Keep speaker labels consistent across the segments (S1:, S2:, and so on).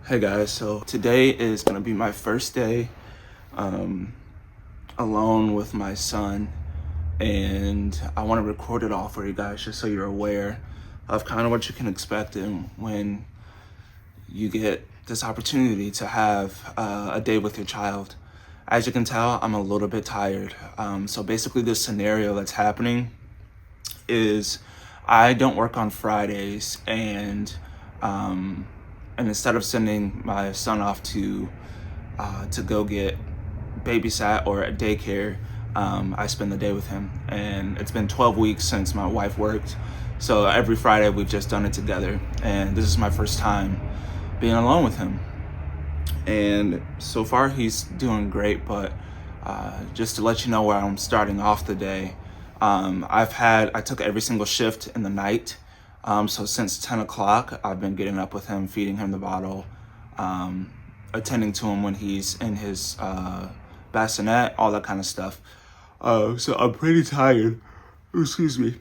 S1: Hey guys, so today is gonna be my first day alone with my son, and I want to record it all for you guys just so you're aware of kind of what you can expect and when you get this opportunity to have a day with your child. As you can tell, I'm a little bit tired. So basically this scenario that's happening is I don't work on Fridays, and instead of sending my son off to go get babysat or at daycare, I spend the day with him. And it's been 12 weeks since my wife worked, so every Friday we've just done it together. And this is my first time being alone with him. And so far he's doing great, but just to let you know where I'm starting off the day, I took every single shift in the night. So since 10 o'clock, I've been getting up with him, feeding him the bottle, attending to him when he's in his bassinet, all that kind of stuff. So I'm pretty tired. Excuse me.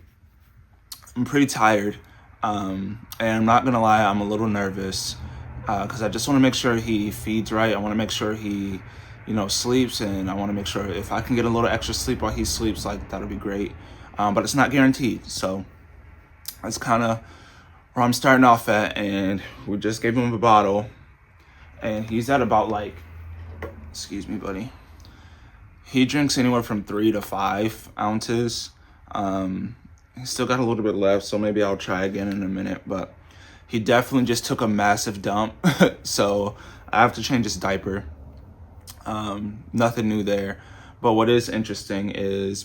S1: I'm pretty tired. And I'm not gonna lie, I'm a little nervous because I just want to make sure he feeds right. I want to make sure he, sleeps, and I want to make sure if I can get a little extra sleep while he sleeps, like that'll be great. But it's not guaranteed. So that's kind of where I'm starting off at. And we just gave him a bottle, and he's at about excuse me, buddy. He drinks anywhere from 3 to 5 ounces. He's still got a little bit left, so maybe I'll try again in a minute, but he definitely just took a massive dump. So I have to change his diaper. Nothing new there. But what is interesting is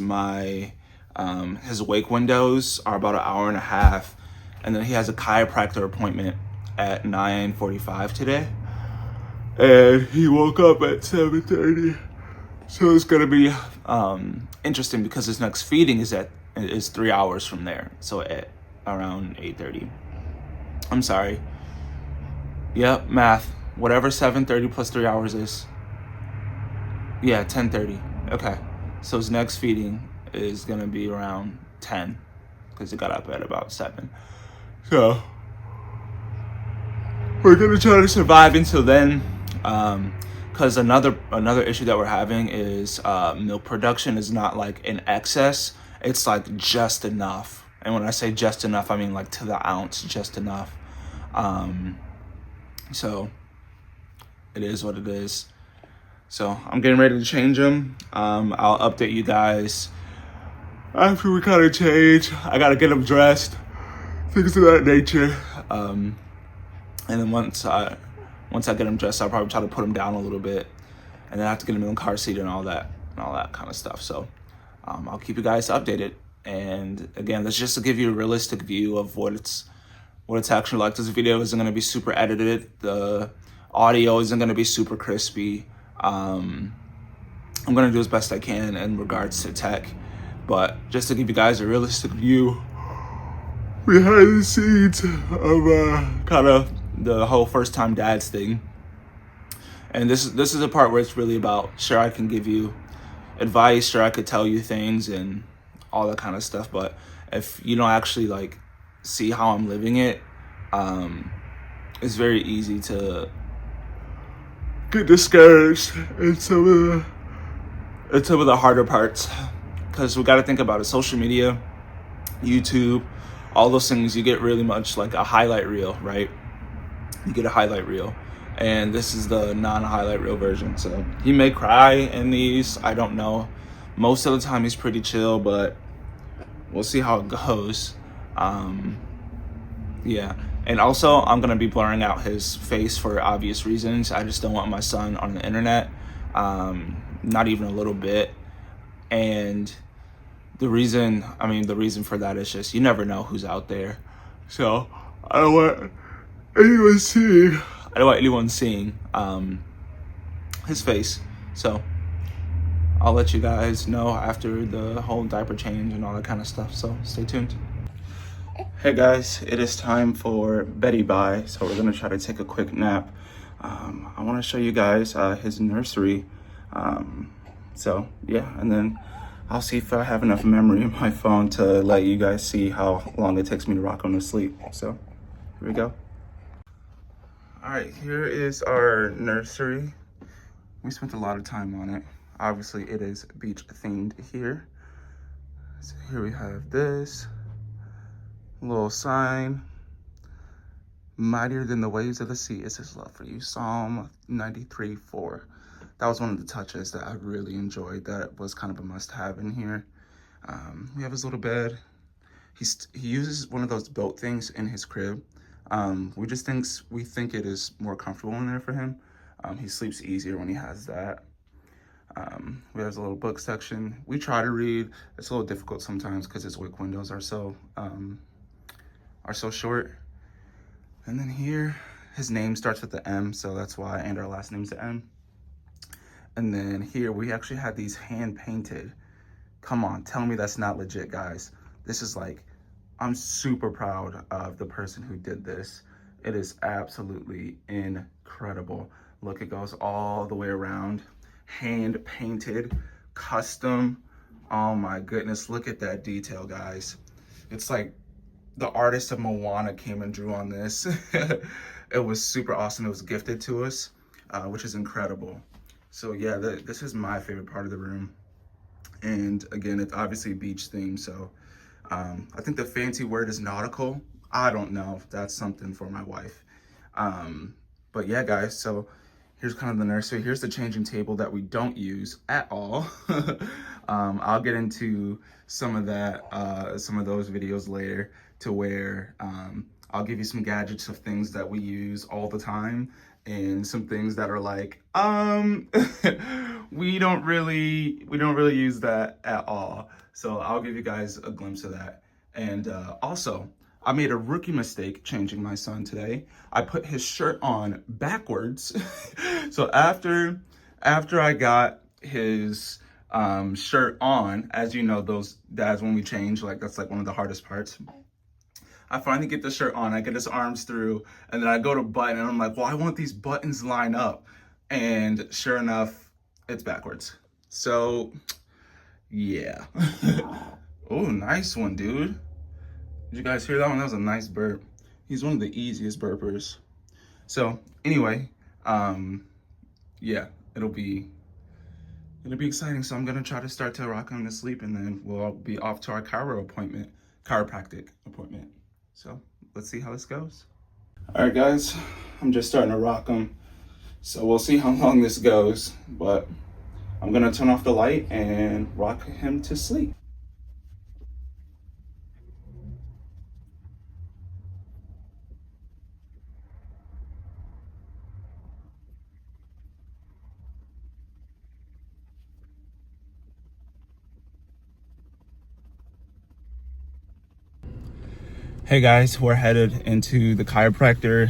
S1: his wake windows are about an hour and a half, and then he has a chiropractor appointment at 9:45 today, and he woke up at 7:30. So it's gonna be interesting because his next feeding is 3 hours from there, so at around 8:30. I'm sorry. Yep, math. Whatever 7:30 plus 3 hours is. Yeah, 10:30. Okay. So his next feeding is gonna be around 10 because he got up at about 7. So we're gonna try to survive until then. Because another issue that we're having is milk production is not like in excess. It's like just enough. And when I say just enough, I mean like to the ounce, just enough. So it is what it is. So I'm getting ready to change him. I'll update you guys after we kind of change. I gotta get him dressed, things of that nature. And then once I get him dressed, I'll probably try to put him down a little bit, and then I have to get him in the car seat and all that kind of stuff. So I'll keep you guys updated. And again, that's just to give you a realistic view of what it's actually like. This video isn't going to be super edited. The audio isn't going to be super crispy. I'm going to do as best I can in regards to tech, but just to give you guys a realistic view behind the scenes of kind of the whole first time dads thing. And this is a part where it's really about, sure, I can give you advice, sure, I could tell you things and all that kind of stuff, but if you don't actually see how I'm living it, it's very easy to get discouraged in some of the harder parts, because we got to think about it. Social media, YouTube, all those things, you get really much like a highlight reel, right? You get a highlight reel, and this is the non-highlight reel version. So he may cry in these, I don't know. Most of the time he's pretty chill, but we'll see how it goes. Yeah. And also, I'm gonna be blurring out his face for obvious reasons. I just don't want my son on the internet, not even a little bit. And the reason for that is just, you never know who's out there. So I don't want anyone seeing his face. So I'll let you guys know after the whole diaper change and all that kind of stuff. So stay tuned. Hey guys, it is time for Betty Bye. So we're gonna try to take a quick nap. I want to show you guys his nursery. So yeah, and then I'll see if I have enough memory in my phone to let you guys see how long it takes me to rock him to sleep. So here we go. All right, here is our nursery. We spent a lot of time on it. Obviously, it is beach themed here. So here we have this little sign. Mightier than the waves of the sea is his love for you. Psalm 93:4. That was one of the touches that I really enjoyed. That was kind of a must-have in here. We have his little bed. He uses one of those built things in his crib. We think it is more comfortable in there for him. He sleeps easier when he has that. We have a little book section. We try to read. It's a little difficult sometimes because his wick windows are so short. And then here, his name starts with the M, so that's why, and our last name's the M. And then here, we actually had these hand painted. Come on, tell me that's not legit, guys. This is like, I'm super proud of the person who did this. It is absolutely incredible. Look, it goes all the way around. Hand painted, custom. Oh my goodness, look at that detail, guys. It's like the artist of Moana came and drew on this. It was super awesome. It was gifted to us, which is incredible. So yeah, this is my favorite part of the room. And again, it's obviously beach themed, so I think the fancy word is nautical. I don't know. That's something for my wife. But yeah, guys, so here's kind of the nursery. Here's the changing table that we don't use at all. I'll get into some of those videos later, to where I'll give you some gadgets of things that we use all the time, and some things that are like, we don't really use that at all. So I'll give you guys a glimpse of that. And also, I made a rookie mistake changing my son today. I put his shirt on backwards. So after I got his shirt on, as you know, those dads, when we change, like, that's like one of the hardest parts. I finally get the shirt on, I get his arms through, and then I go to button, and I'm like, well, I want these buttons line up. And sure enough, it's backwards. So, yeah. Oh, nice one, dude. Did you guys hear that one? That was a nice burp. He's one of the easiest burpers. So, anyway, yeah, it'll be exciting. So I'm gonna try to start to rock him to sleep, and then we'll be off to our chiropractic appointment. So let's see how this goes. All right, guys, I'm just starting to rock him. So we'll see how long this goes, but I'm gonna turn off the light and rock him to sleep. Hey guys, we're headed into the chiropractor.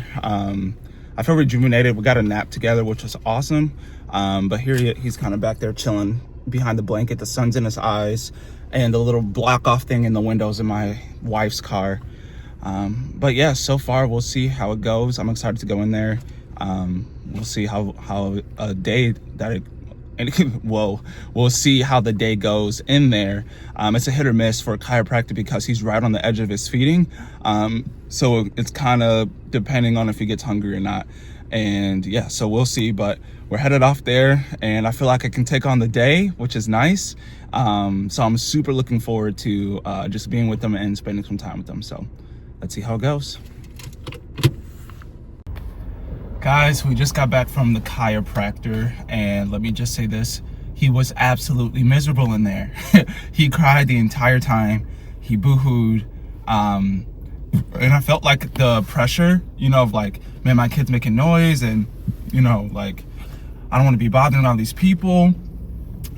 S1: I feel rejuvenated. We got a nap together, which was awesome. But here he's kind of back there chilling behind the blanket. The sun's in his eyes, and the little block off thing in the windows in my wife's car. But yeah, so far we'll see how it goes. I'm excited to go in there. We'll see how a day that it we'll see how the day goes in there. It's a hit or miss for a chiropractor because he's right on the edge of his feeding. So it's kind of depending on if he gets hungry or not. And yeah, so we'll see, but we're headed off there, and I feel like I can take on the day, which is nice. So I'm super looking forward to just being with them and spending some time with them. So let's see how it goes. Guys, we just got back from the chiropractor, and let me just say this. He was absolutely miserable in there. He cried the entire time. He boo-hooed. And I felt like the pressure, of like, man, my kid's making noise, and, like, I don't want to be bothering all these people.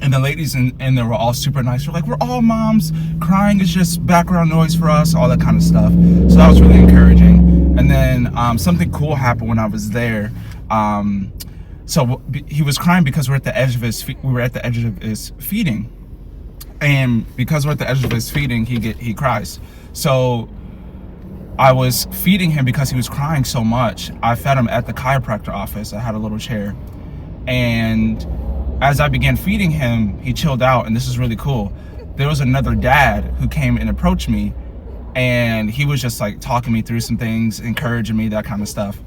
S1: And the ladies in there were all super nice. They're like, we're all moms. Crying is just background noise for us, all that kind of stuff. So that was really encouraging. And then something cool happened when I was there. So he was crying because we were at the edge of his feeding. And because we're at the edge of his feeding, he cries. So I was feeding him because he was crying so much. I fed him at the chiropractor office. I had a little chair. And as I began feeding him, he chilled out, and this is really cool. There was another dad who came and approached me, and he was just like talking me through some things, encouraging me, that kind of stuff.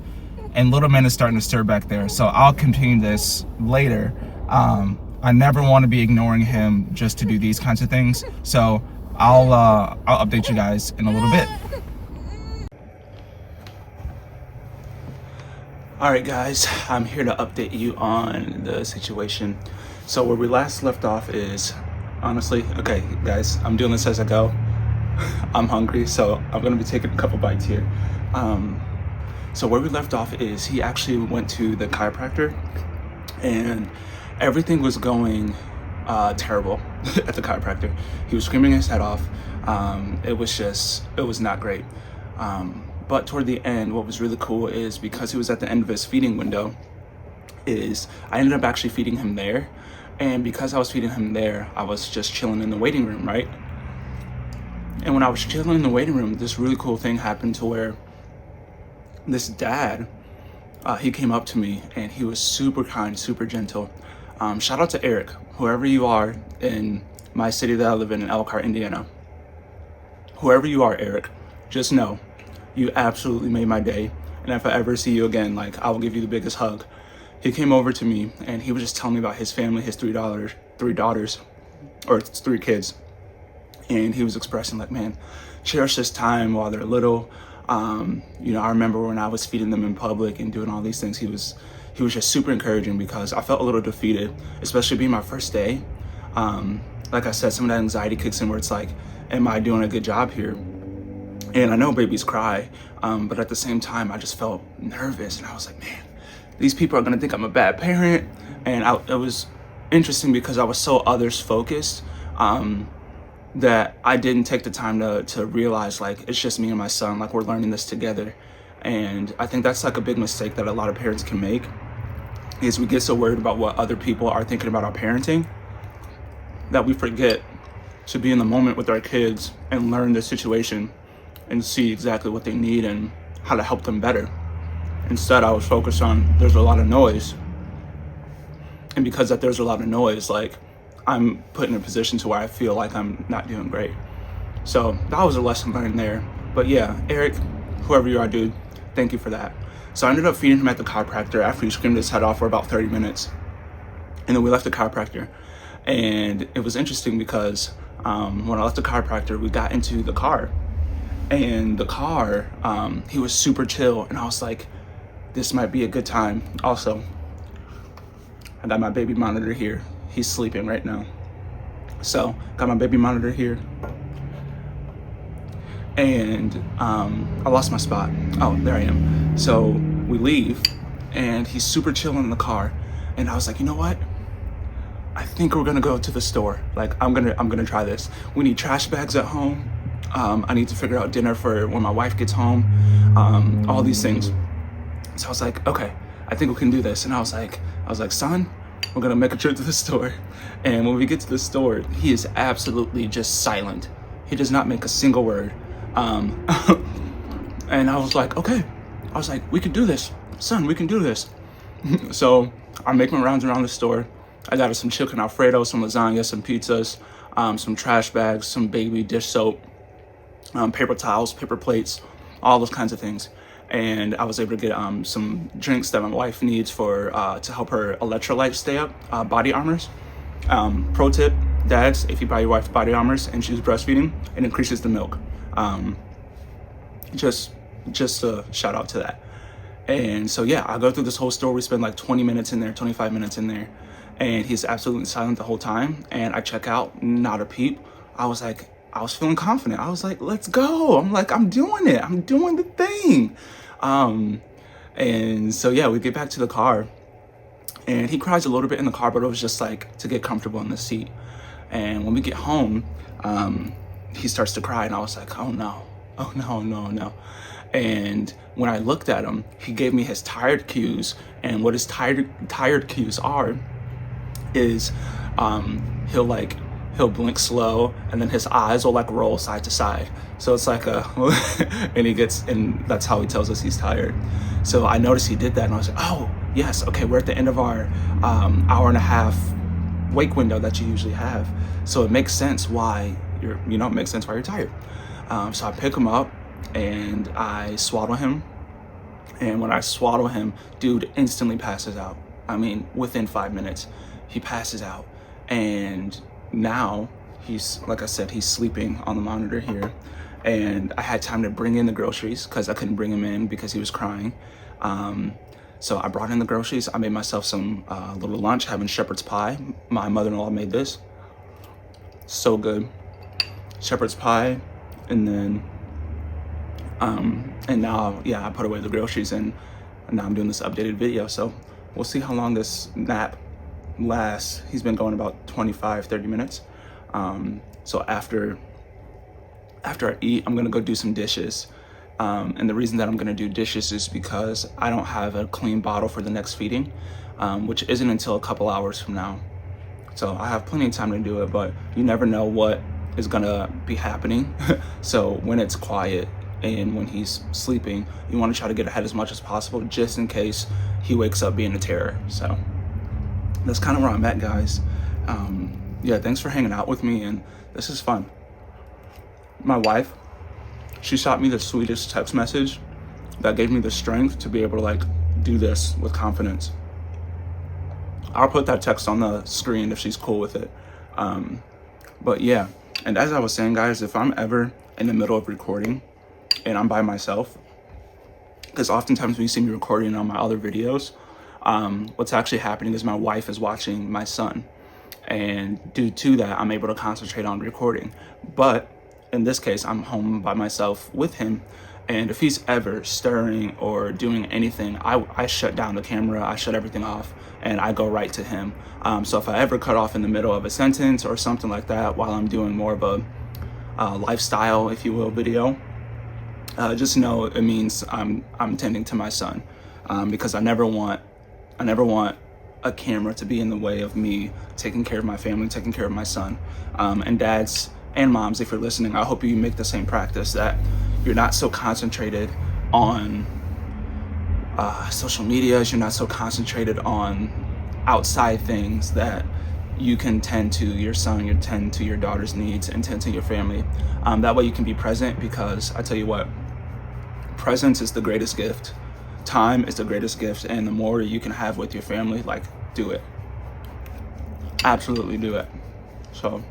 S1: and little man is starting to stir back there. So I'll continue this later. I never want to be ignoring him just to do these kinds of things. So I'll update you guys in a little bit. All right, guys, I'm here to update you on the situation. So where we last left off is, honestly, okay, guys, I'm doing this as I go. I'm hungry, so I'm gonna be taking a couple bites here. So where we left off is he actually went to the chiropractor, and everything was going terrible at the chiropractor. He was screaming his head off. It was not great. But toward the end, what was really cool is because he was at the end of his feeding window, is I ended up actually feeding him there. And because I was feeding him there, I was just chilling in the waiting room, right? And when I was chilling in the waiting room, this really cool thing happened to where this dad, he came up to me and he was super kind, super gentle. Shout out to Eric, whoever you are in my city that I live in Elkhart, Indiana. Whoever you are, Eric, just know you absolutely made my day. And if I ever see you again, like, I will give you the biggest hug. He came over to me and he was just telling me about his family, his three daughters, or 3 kids. And he was expressing like, man, cherish this time while they're little. You know, I remember when I was feeding them in public and doing all these things, he was just super encouraging, because I felt a little defeated, especially being my first day. Like I said, some of that anxiety kicks in where it's like, am I doing a good job here? And I know babies cry, but at the same time, I just felt nervous, and I was like, man, these people are gonna think I'm a bad parent. And it was interesting because I was so others focused, that I didn't take the time to realize, like, it's just me and my son, like, we're learning this together. And I think that's like a big mistake that a lot of parents can make, is we get so worried about what other people are thinking about our parenting that we forget to be in the moment with our kids and learn the situation and see exactly what they need and how to help them better. Instead, I was focused on, there's a lot of noise. And because that there's a lot of noise, like, I'm put in a position to where I feel like I'm not doing great. So that was a lesson learned there. But yeah, Eric, whoever you are, dude, thank you for that. So I ended up feeding him at the chiropractor after he screamed his head off for about 30 minutes. And then we left the chiropractor. And it was interesting because when I left the chiropractor, we got into the car. And the car, he was super chill. And I was like, this might be a good time. Also, I got my baby monitor here. He's sleeping right now. So, got my baby monitor here. And I lost my spot. Oh, there I am. So we leave and he's super chill in the car. And I was like, you know what? I think we're gonna go to the store. Like, I'm gonna try this. We need trash bags at home. I need to figure out dinner for when my wife gets home. All these things. So I was like, okay, I think we can do this. And I was like, son, we're gonna make a trip to the store. And when we get to the store, he is absolutely just silent. He does not make a single word. And I was like, okay. I was like, we can do this. Son, we can do this. So I make my rounds around the store. I got us some chicken Alfredo, some lasagna, some pizzas, some trash bags, some baby dish soap, paper towels, paper plates, all those kinds of things. And I was able to get some drinks that my wife needs for to help her electrolytes stay up, body armors. Pro tip, dads, if you buy your wife body armors and she's breastfeeding, it increases the milk. Just a shout out to that. And so yeah, I go through this whole store. We spend like 20 minutes in there, 25 minutes in there, and he's absolutely silent the whole time. And I check out, not a peep. I was feeling confident. I was like, let's go. I'm doing it. I'm doing the thing. And so yeah, we get back to the car and he cries a little bit in the car, but it was just like to get comfortable in the seat. And when we get home, he starts to cry and I was like, oh no. And when I looked at him, he gave me his tired cues. And what his tired cues are is he'll blink slow and then his eyes will like roll side to side. So it's like and that's how he tells us he's tired. So I noticed he did that and I was like, oh yes, okay, we're at the end of our hour and a half wake window that you usually have. So it makes sense why you're tired. So I pick him up and I swaddle him And when I swaddle him, dude instantly passes out. I mean, within 5 minutes, he passes out. And now he's, like I said, he's sleeping on the monitor here. And I had time to bring in the groceries because I couldn't bring him in because he was crying. So I brought in the groceries. I made myself some little lunch, having shepherd's pie. My mother-in-law made this. So good. Shepherd's pie. And then, and now, yeah, I put away the groceries and now I'm doing this updated video. So we'll see how long this nap lasts. He's been going about 25-30 minutes. So after I eat, I'm gonna go do some dishes. And the reason that I'm gonna do dishes is because I don't have a clean bottle for the next feeding, which isn't until a couple hours from now. So I have plenty of time to do it, but you never know what is gonna be happening. So when it's quiet and when he's sleeping, you wanna try to get ahead as much as possible just in case he wakes up being a terror. So that's kind of where I'm at, guys. Yeah, thanks for hanging out with me, and this is fun. My wife, she shot me the sweetest text message that gave me the strength to be able to like do this with confidence. I'll put that text on the screen if she's cool with it. But yeah, and as I was saying, guys, if I'm ever in the middle of recording and I'm by myself, because oftentimes when you see me recording on my other videos, what's actually happening is my wife is watching my son. And due to that, I'm able to concentrate on recording. But in this case, I'm home by myself with him. And if he's ever stirring or doing anything, I shut down the camera, I shut everything off, and I go right to him. So if I ever cut off in the middle of a sentence or something like that while I'm doing more of a lifestyle, if you will, video, just know it means I'm tending to my son, because I never want a camera to be in the way of me taking care of my family, taking care of my son. And dads and moms, if you're listening, I hope you make the same practice, that you're not so concentrated on social medias, you're not so concentrated on outside things, that you can tend to your son, you tend to your daughter's needs, and tend to your family. That way you can be present, because I tell you what, presence is the greatest gift. Time is the greatest gift, and the more you can have with your family, like, do it. Absolutely do it. So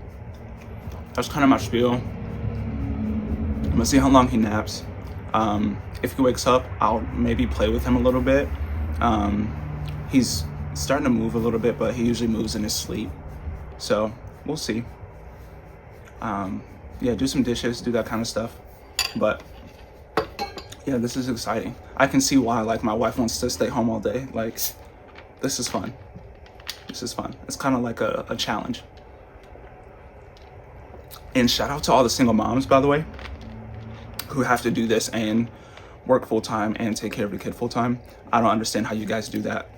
S1: that's kind of my spiel. I'm gonna see how long he naps. If he wakes up, I'll maybe play with him a little bit. He's starting to move a little bit, but he usually moves in his sleep. So we'll see. Yeah, do some dishes, do that kind of stuff. But yeah, this is exciting. I can see why, like, my wife wants to stay home all day. Like, this is fun. This is fun. It's kind of like a challenge. And shout out to all the single moms, by the way, who have to do this and work full-time and take care of the kid full-time. I don't understand how you guys do that.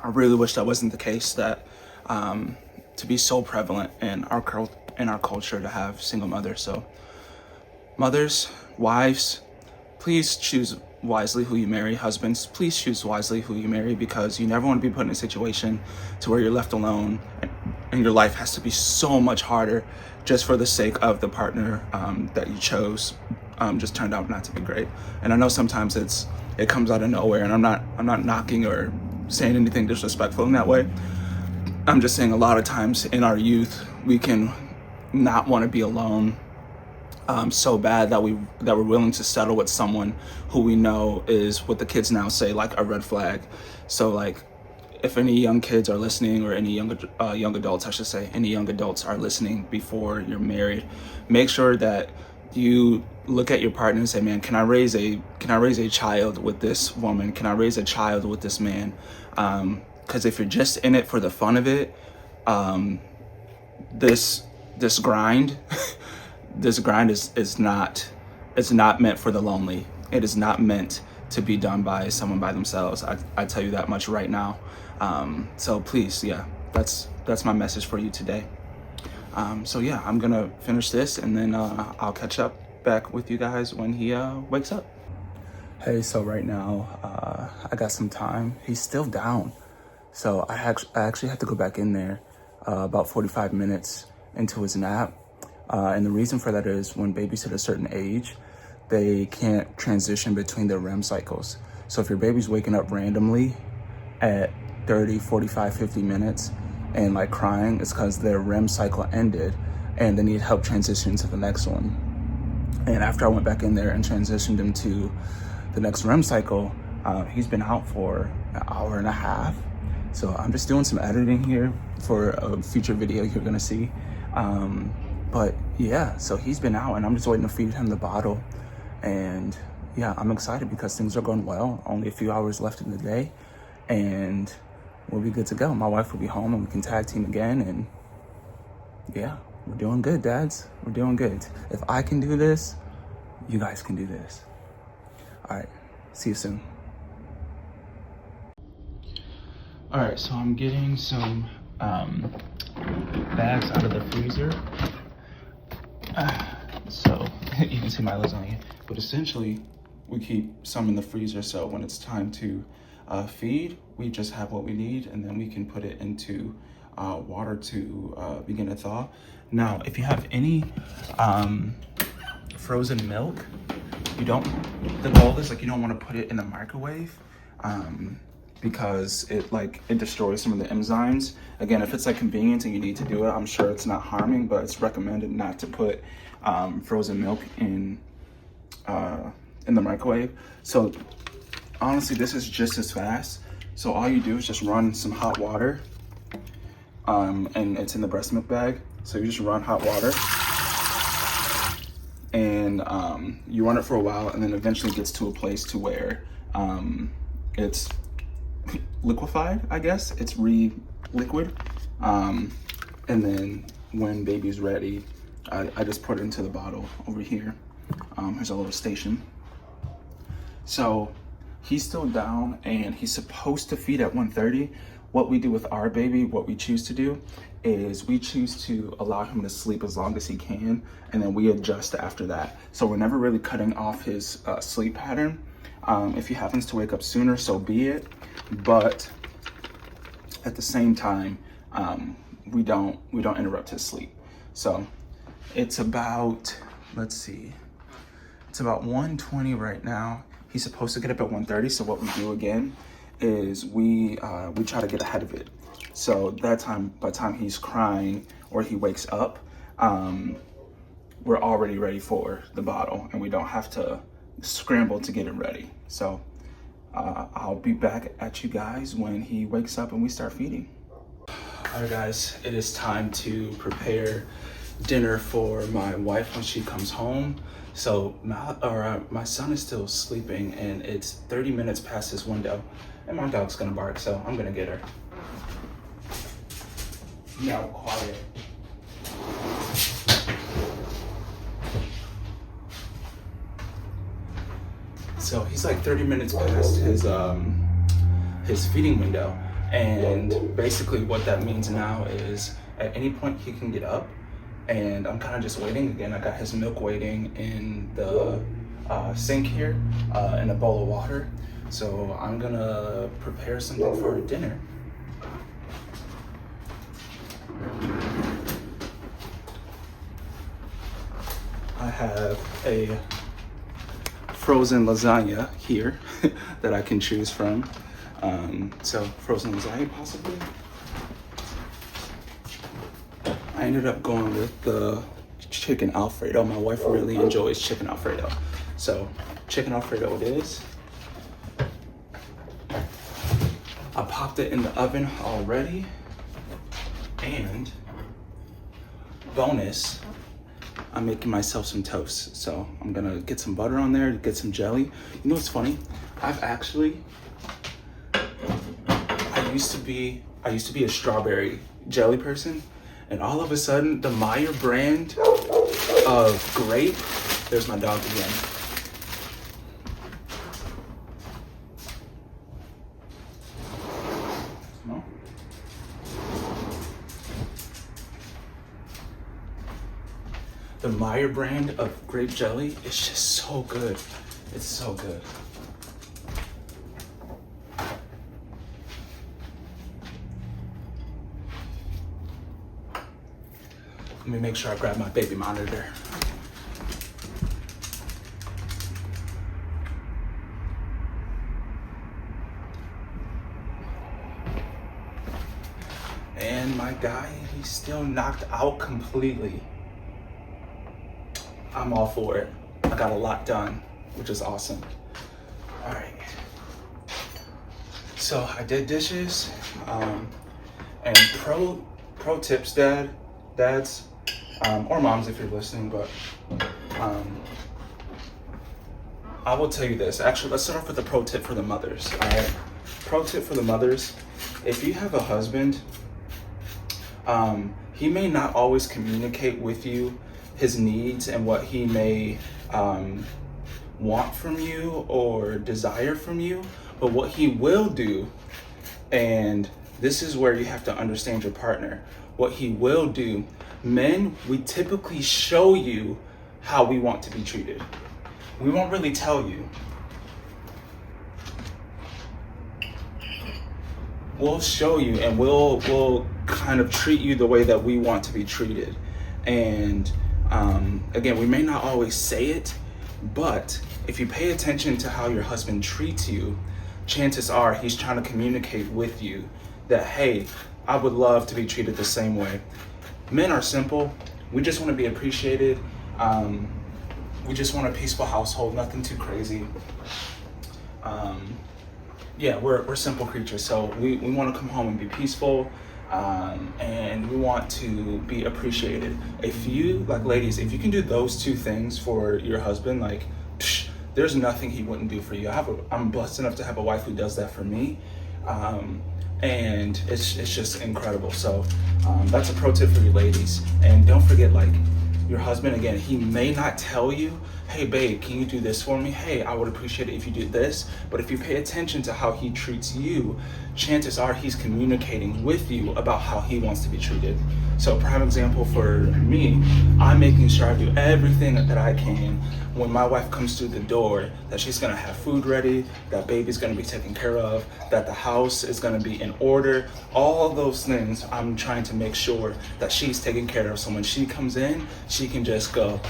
S1: I really wish that wasn't the case, that to be so prevalent in our culture to have single mothers. So mothers, wives, please choose wisely who you marry. Husbands, please choose wisely who you marry, because you never want to be put in a situation to where you're left alone and your life has to be so much harder just for the sake of the partner that you chose just turned out not to be great. And I know sometimes it comes out of nowhere, and I'm not knocking or saying anything disrespectful in that way. I'm just saying a lot of times in our youth we can not want to be alone so bad that we're willing to settle with someone who we know is, what the kids now say, like a red flag. So like, if any young kids are listening, or any young adults, I should say, any young adults are listening before you're married, make sure that you look at your partner and say, man, can I raise a child with this woman? Can I raise a child with this man? Because if you're just in it for the fun of it, this grind this grind is not meant for the lonely. It is not meant to be done by someone by themselves. I tell you that much right now. So please, yeah, that's my message for you today. So yeah, I'm gonna finish this, and then I'll catch up back with you guys when he wakes up. Hey, so right now I got some time. He's still down, so I actually have to go back in there about 45 minutes into his nap. And the reason for that is when babies hit a certain age, they can't transition between their REM cycles. So if your baby's waking up randomly at 30, 45, 50 minutes and like crying, it's because their REM cycle ended and they need help transitioning to the next one. And after I went back in there and transitioned him to the next REM cycle, he's been out for an hour and a half. So I'm just doing some editing here for a future video you're gonna see. But yeah, so he's been out and I'm just waiting to feed him the bottle. And yeah, I'm excited because things are going well. Only a few hours left in the day and we'll be good to go. My wife will be home and we can tag team again. And yeah, we're doing good, dads. We're doing good. If I can do this, you guys can do this. All right, see you soon. All right, so I'm getting some bags out of the freezer. So you can see my lasagna, but essentially we keep some in the freezer. So when it's time to feed, we just have what we need and then we can put it into water to begin to thaw. Now, if you have any frozen milk, the goal is like you don't want to put it in the microwave because it destroys some of the enzymes. Again, if it's like convenient and you need to do it, I'm sure it's not harming, but it's recommended not to put frozen milk in the microwave. So honestly, this is just as fast. So all you do is just run some hot water, and it's in the breast milk bag. So you just run hot water and you run it for a while, and then eventually it gets to a place to where it's liquefied, I guess. It's liquid. And then when baby's ready, I just put it into the bottle over here. Here's a little station. So he's still down and he's supposed to feed at 1:30. What we do with our baby, what we choose to do is we choose to allow him to sleep as long as he can, and then we adjust after that. So we're never really cutting off his sleep pattern. If he happens to wake up sooner, so be it. But at the same time, we don't interrupt his sleep. So it's about, let's see, it's about 1:20 right now. He's supposed to get up at 1:30. So what we do again is we try to get ahead of it. So by the time he's crying or he wakes up, we're already ready for the bottle and we don't have to scramble to get it ready. So I'll be back at you guys when he wakes up and we start feeding. All right, guys, it is time to prepare dinner for my wife when she comes home. So my son is still sleeping and it's 30 minutes past his window and my dog's gonna bark, so I'm gonna get her. No, quiet. So he's like 30 minutes past his feeding window. And basically what that means now is at any point he can get up, and I'm kind of just waiting. Again, I got his milk waiting in the sink here in a bowl of water. So I'm gonna prepare something for dinner. I have a frozen lasagna here that I can choose from. So frozen lasagna possibly. I ended up going with the chicken Alfredo. My wife really enjoys chicken Alfredo. So chicken Alfredo it is. I popped it in the oven already. And bonus, I'm making myself some toast. So I'm gonna get some butter on there, get some jelly. You know what's funny? I used to be a strawberry jelly person, and all of a sudden the Meyer brand of grape, there's my dog again. No? The Meyer brand of grape jelly is just so good. It's so good. Let me make sure I grab my baby monitor. And my guy, he's still knocked out completely. I'm all for it. I got a lot done, which is awesome. All right. So I did dishes, and pro tips, dads, or moms if you're listening, but I will tell you this. Actually, let's start off with the pro tip for the mothers. All right. Pro tip for the mothers: if you have a husband, he may not always communicate with you his needs and what he may want from you or desire from you, but what he will do, and this is where you have to understand your partner, what he will do. Men, we typically show you how we want to be treated. We won't really tell you. We'll show you, and we'll kind of treat you the way that we want to be treated. And again, we may not always say it, but if you pay attention to how your husband treats you, chances are he's trying to communicate with you that, hey, I would love to be treated the same way. Men are simple. We just want to be appreciated. We just want a peaceful household, nothing too crazy. Yeah, we're simple creatures, so we want to come home and be peaceful, and we want to be appreciated. If you, like ladies, if you can do those two things for your husband, like, there's nothing he wouldn't do for you. I'm blessed enough to have a wife who does that for me, and it's just incredible. So that's a pro tip for you ladies. And don't forget, like, your husband, again, he may not tell you, hey babe, can you do this for me? Hey, I would appreciate it if you did this. But if you pay attention to how he treats you, chances are he's communicating with you about how he wants to be treated. So prime example for me, I'm making sure I do everything that I can when my wife comes through the door, that she's gonna have food ready, that baby's gonna be taken care of, that the house is gonna be in order. All of those things, I'm trying to make sure that she's taken care of. So when she comes in, she can just go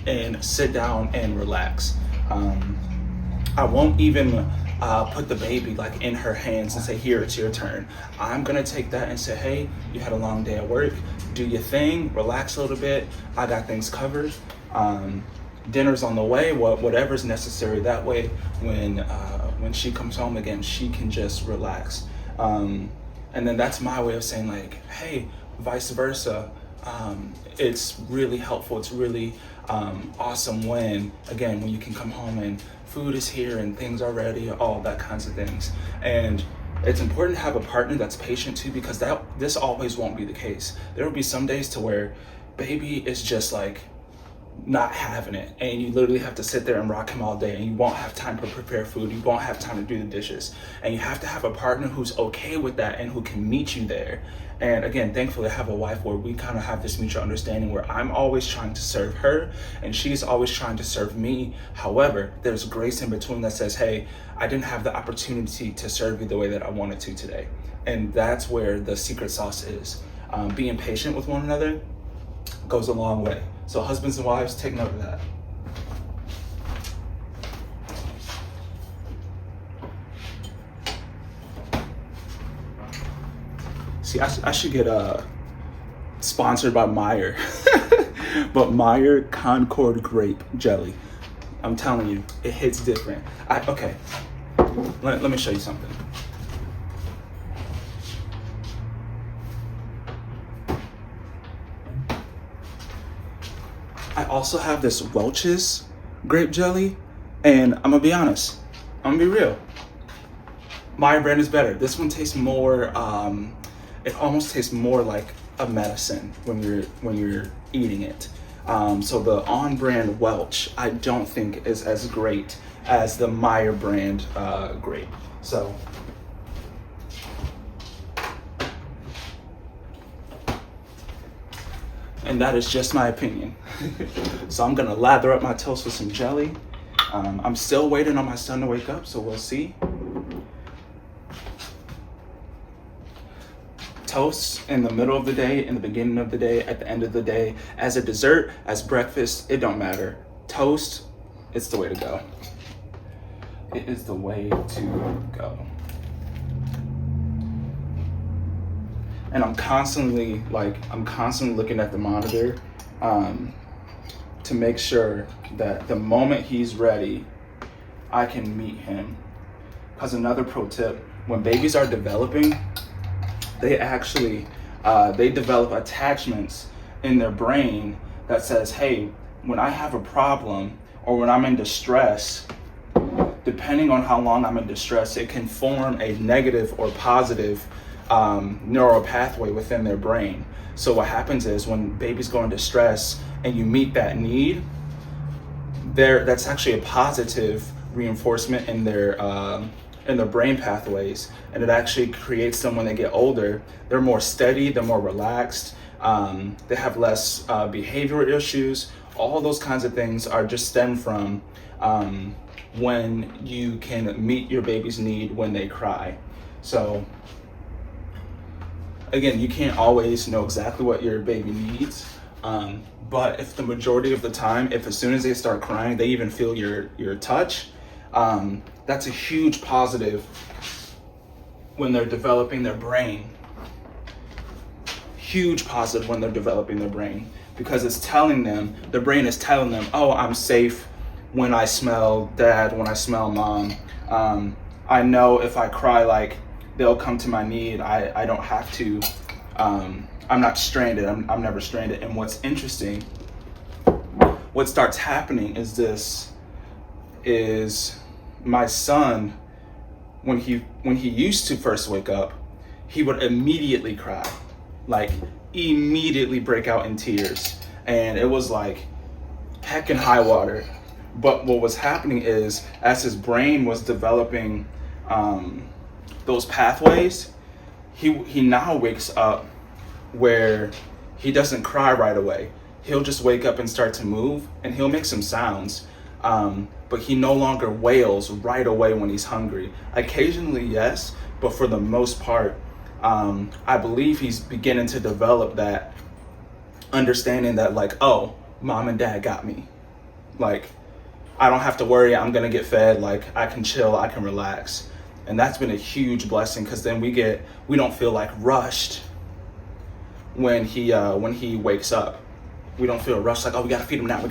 S1: and sit down and relax. I won't even put the baby like in her hands and say, here, it's your turn. I'm gonna take that and say, hey, you had a long day at work, do your thing, relax a little bit, I got things covered. Dinner's on the way, whatever's necessary. That way, when she comes home again, she can just relax. And then that's my way of saying, like, hey, vice versa. It's really helpful. It's really awesome when you can come home and food is here and things are ready, all that kinds of things. And it's important to have a partner that's patient too, because this always won't be the case. There will be some days to where baby is just like not having it, and you literally have to sit there and rock him all day, and you won't have time to prepare food, you won't have time to do the dishes, and you have to have a partner who's okay with that and who can meet you there. And again, thankfully I have a wife where we kind of have this mutual understanding where I'm always trying to serve her and she's always trying to serve me. However, there's grace in between that says, hey, I didn't have the opportunity to serve you the way that I wanted to today. And that's where the secret sauce is. Being patient with one another goes a long way. So husbands and wives, take note of that. See, I should get sponsored by Meyer, but Meyer Concord Grape Jelly. I'm telling you, it hits different. Okay, let me show you something. I also have this Welch's grape jelly, and I'm gonna be honest, I'm gonna be real. My brand is better. This one tastes more, it almost tastes more like a medicine when you're eating it. So the on-brand Welch, I don't think is as great as the Meyer brand grape. So. And that is just my opinion. So I'm gonna lather up my toast with some jelly. I'm still waiting on my son to wake up, so we'll see. Toast in the middle of the day, in the beginning of the day, at the end of the day, as a dessert, as breakfast, it don't matter. Toast, it's the way to go. It is the way to go. and I'm constantly looking at the monitor to make sure that the moment he's ready, I can meet him. Because another pro tip, when babies are developing, they actually they develop attachments in their brain that says, hey, when I have a problem or when I'm in distress, depending on how long I'm in distress, it can form a negative or positive neural pathway within their brain. So what happens is when babies go in distress and you meet that need, that's actually a positive reinforcement in their brain pathways, and it actually creates them when they get older. They're more steady, they're more relaxed, they have less behavioral issues. All those kinds of things are just stem from when you can meet your baby's need when they cry. So again, you can't always know exactly what your baby needs, but if the majority of the time, if as soon as they start crying, they even feel your touch, that's a huge positive when they're developing their brain. Huge positive when they're developing their brain, because it's telling them, their brain is telling them, oh, I'm safe when I smell dad, when I smell mom. I know if I cry, like, they'll come to my need. I don't have to, I'm not stranded. I'm never stranded. And what's interesting, what starts happening is my son, when he used to first wake up, he would immediately cry, like immediately break out in tears. And it was like heck and high water. But what was happening is, as his brain was developing those pathways, he now wakes up where he doesn't cry right away. He'll just wake up and start to move, and he'll make some sounds, but he no longer wails right away when he's hungry. Occasionally, yes, but for the most part, I believe he's beginning to develop that understanding that, like, oh, mom and dad got me. Like, I don't have to worry, I'm gonna get fed, like, I can chill, I can relax. And that's been a huge blessing, because then we don't feel like rushed when he wakes up. We don't feel rushed, like, oh, we gotta feed him now.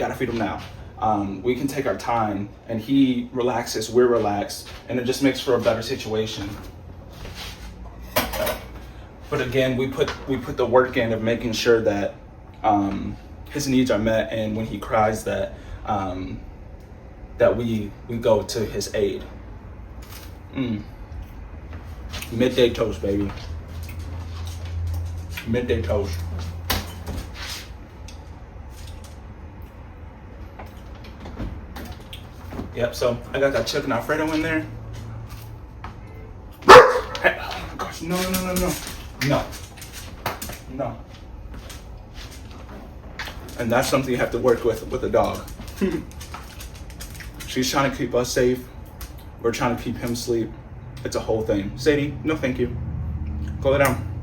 S1: We can take our time, and he relaxes, we're relaxed, and it just makes for a better situation. But again, we put the work in of making sure that his needs are met, and when he cries, that we go to his aid. Midday toast, baby. Midday toast. Yep, so I got that chicken Alfredo in there. Hey, oh my gosh, no. And that's something you have to work with a dog. She's trying to keep us safe. We're trying to keep him asleep. It's a whole thing. Sadie, no thank you. Go lay down.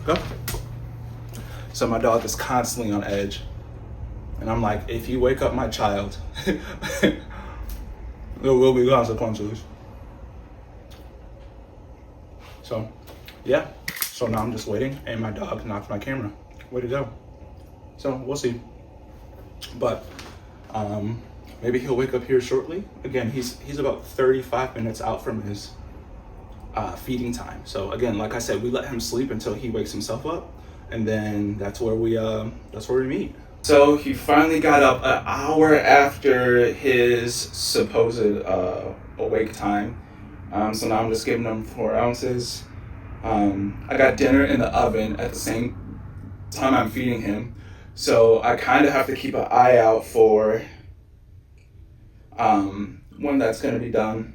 S1: Go. So my dog is constantly on edge. And I'm like, if you wake up my child, there will be consequences. So, yeah. So now I'm just waiting, and my dog knocked my camera. Way to go. So we'll see. But maybe he'll wake up here shortly. Again, he's about 35 minutes out from his feeding time. So again, like I said, we let him sleep until he wakes himself up, and then that's where we meet. So he finally got up an hour after his supposed awake time. So now I'm just giving him 4 ounces. I got dinner in the oven at the same time I'm feeding him. So I kind of have to keep an eye out for when that's going to be done.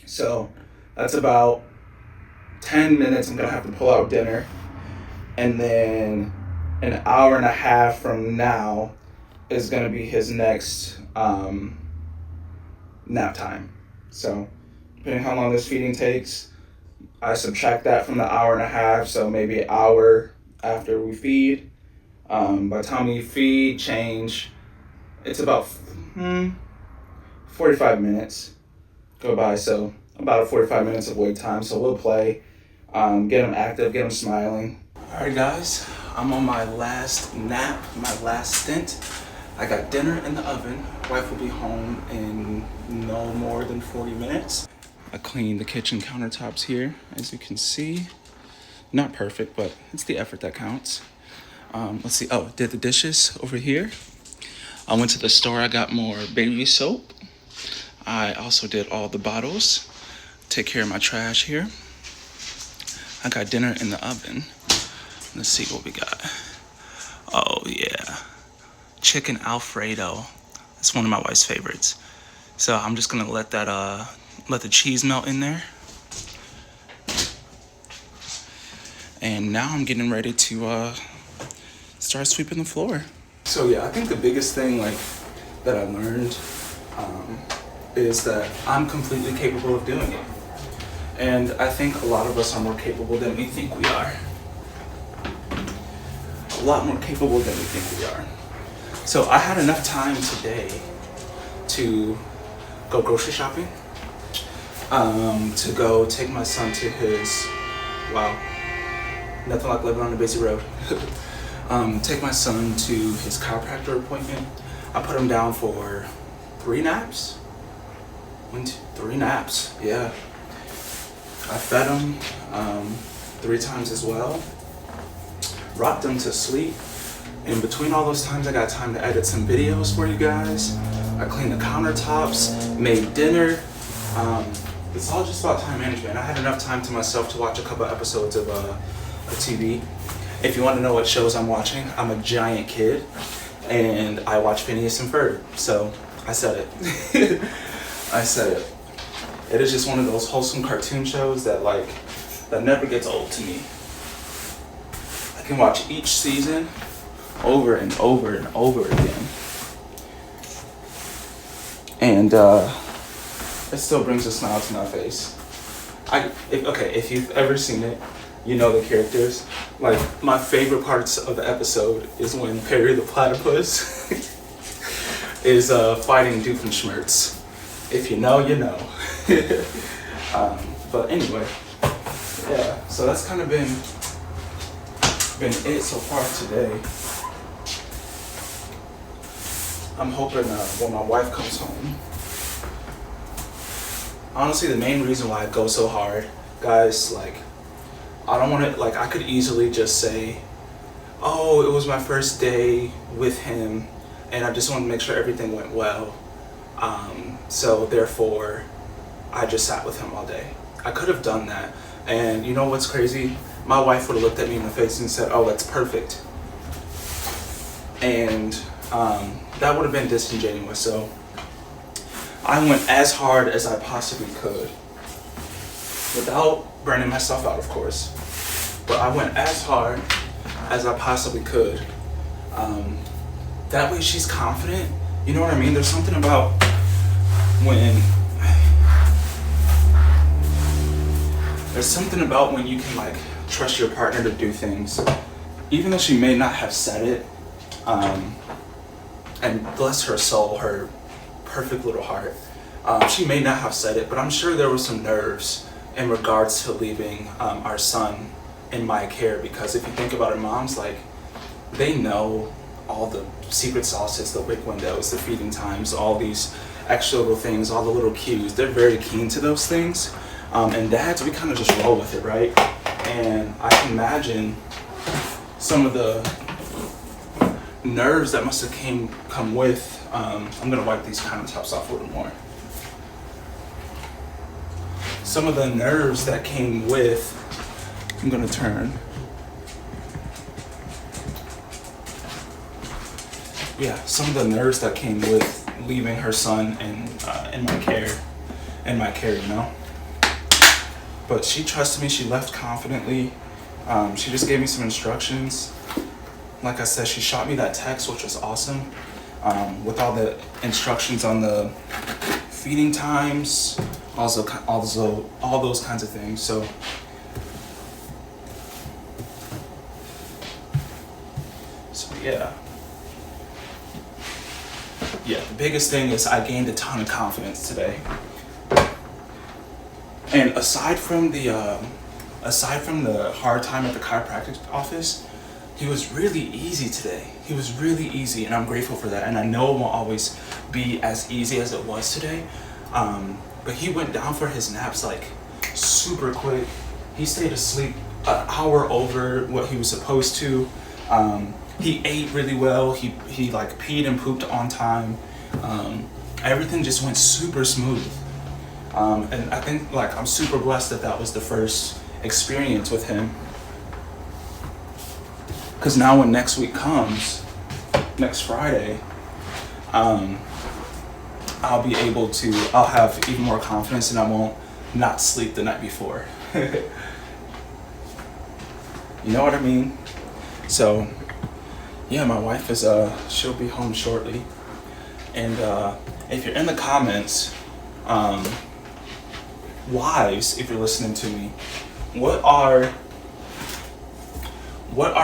S1: So that's about 10 minutes. I'm going to have to pull out dinner. And then an hour and a half from now is going to be his next nap time. So depending how long this feeding takes, I subtract that from the hour and a half. So maybe an hour after we feed. By the time we feed, change, it's about 45 minutes go by. So about 45 minutes of wait time. So we'll play. get them active, get them smiling. All right, guys, I'm on my last nap, my last stint. I got dinner in the oven. Wife will be home in no more than 40 minutes. I cleaned the kitchen countertops here, as you can see. Not perfect, but it's the effort that counts. Let's see, oh, did the dishes over here. I went to the store, I got more baby soap. I also did all the bottles. Take care of my trash here. I got dinner in the oven. Let's see what we got. Oh yeah, chicken Alfredo. That's one of my wife's favorites. So I'm just gonna let the cheese melt in there. And now I'm getting ready to start sweeping the floor. So yeah, I think the biggest thing that I learned is that I'm completely capable of doing it. And I think a lot of us are more capable than we think we are. A lot more capable than we think we are. So I had enough time today to go grocery shopping, to go take my son to his, wow, nothing like living on a busy road. Take my son to his chiropractor appointment. I put him down for 3 naps. 3 naps, yeah. I fed him 3 times as well. Rocked him to sleep. In between all those times, I got time to edit some videos for you guys. I cleaned the countertops, made dinner. It's all just about time management. I had enough time to myself to watch a couple episodes of TV. If you want to know what shows I'm watching, I'm a giant kid, and I watch Phineas and Ferb. So I said it. I said it. It is just one of those wholesome cartoon shows that never gets old to me. I can watch each season over and over and over again. And it still brings a smile to my face. If you've ever seen it, you know the characters. My favorite parts of the episode is when Perry the Platypus is fighting Doofenshmirtz. If you know, you know. But anyway, yeah, so that's kind of been it so far today. I'm hoping when my wife comes home. Honestly, the main reason why I go so hard, guys, I don't want to, I could easily just say, oh, it was my first day with him, and I just want to make sure everything went well. So therefore, I just sat with him all day. I could have done that. And you know what's crazy? My wife would have looked at me in the face and said, oh, that's perfect. And that would have been disingenuous. So I went as hard as I possibly could, without burning myself out, of course. But I went as hard as I possibly could. That way she's confident. You know what I mean? There's something about when you can trust your partner to do things, even though she may not have said it. And bless her soul, her perfect little heart. She may not have said it, but I'm sure there were some nerves in regards to leaving our son in my care, because if you think about it, moms, they know all the secret sauces, the wick windows, the feeding times, all these extra little things, all the little cues. They're very keen to those things. And dads, we kind of just roll with it, right? And I can imagine some of the nerves that must have come with, I'm gonna wipe these countertops off a little more. Some of the nerves that came with, I'm gonna turn. Yeah, some of the nerves that came with leaving her son in my care, you know. But she trusted me. She left confidently. She just gave me some instructions. Like I said, she shot me that text, which was awesome, with all the instructions on the feeding times, also all those kinds of things. So yeah. Yeah, the biggest thing is I gained a ton of confidence today. And aside from the aside from the hard time at the chiropractic office, he was really easy today. He was really easy, and I'm grateful for that. And I know it won't always be as easy as it was today. But he went down for his naps like super quick. He stayed asleep an hour over what he was supposed to. He ate really well. He like peed and pooped on time. Everything just went super smooth. And I think like I'm super blessed that that was the first experience with him. Because now when next week comes, next Friday, I'll be able to, I'll have even more confidence and I won't not sleep the night before. You know what I mean? So, yeah, my wife is, she'll be home shortly. And if you're in the comments, wives, if you're listening to me, what are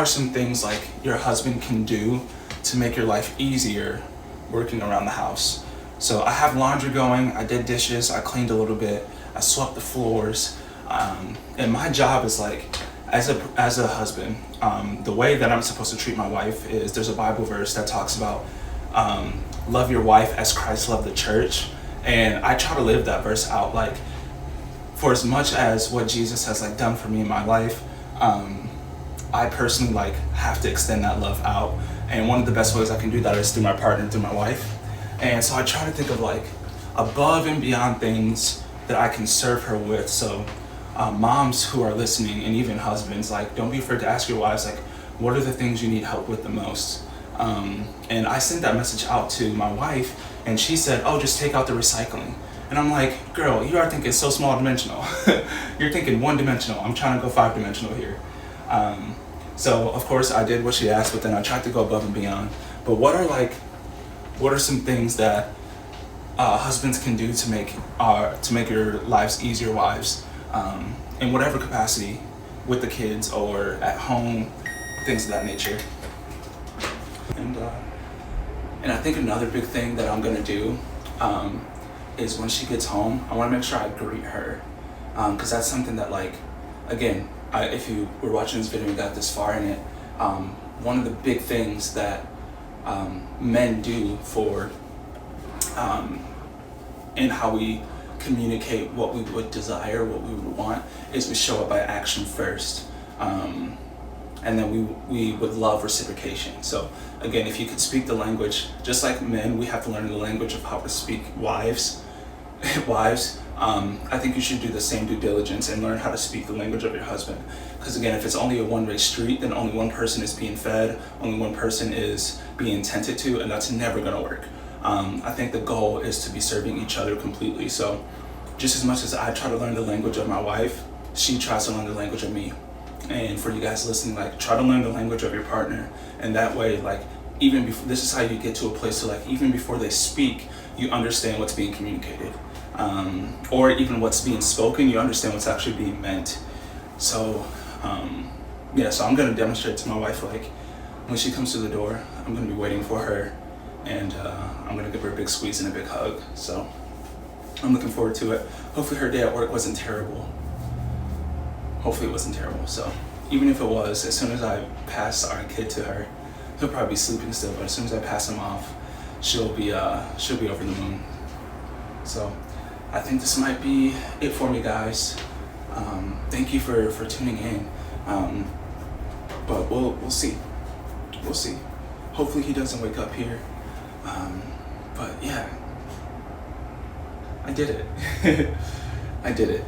S1: some things like your husband can do to make your life easier working around the house? So I have laundry going, I did dishes, I cleaned a little bit, I swept the floors, and my job is like, as a husband, the way that I'm supposed to treat my wife is, there's a Bible verse that talks about love your wife as Christ loved the church, and I try to live that verse out. Like, for as much as what Jesus has like done for me in my life, I personally like have to extend that love out, and one of the best ways I can do that is through my partner, through my wife. And so I try to think of like above and beyond things that I can serve her with. So moms who are listening, and even husbands, like, don't be afraid to ask your wives, like, what are the things you need help with the most? And I sent that message out to my wife, and she said, oh, just take out the recycling. And I'm like, girl, you are thinking so small dimensional. You're thinking one dimensional. I'm trying to go 5 dimensional here. So of course I did what she asked, but then I tried to go above and beyond. But what are some things that husbands can do to make your lives easier, wives, in whatever capacity, with the kids or at home, things of that nature. And I think another big thing that I'm gonna do is when she gets home, I want to make sure I greet her, because that's something that, like, again, if you were watching this video and got this far in it, one of the big things that men do for in how we communicate what we would desire, what we would want, is we show up by action first, and then we would love reciprocation. So again, if you could speak the language, just like men, we have to learn the language of how to speak. Wives, I think you should do the same due diligence and learn how to speak the language of your husband. Because again, if it's only a one-way street, then only one person is being fed, only one person is being tended to, and that's never gonna work. I think the goal is to be serving each other completely. So just as much as I try to learn the language of my wife, she tries to learn the language of me. And for you guys listening, like, try to learn the language of your partner, and that way, like, even before, this is how you get to a place to, like, even before they speak, you understand what's being communicated, or even what's being spoken, you understand what's actually being meant. So yeah, so I'm gonna demonstrate to my wife, like, when she comes to the door, I'm gonna be waiting for her, and I'm gonna give her a big squeeze and a big hug. So I'm looking forward to it. Hopefully her day at work wasn't terrible. Hopefully it wasn't terrible. So even if it was, as soon as I pass our kid to her, he'll probably be sleeping still, but as soon as I pass him off, she'll be over the moon. So I think this might be it for me, guys. Thank you for tuning in. But we'll see. We'll see. Hopefully he doesn't wake up here. But yeah, I did it. I did it.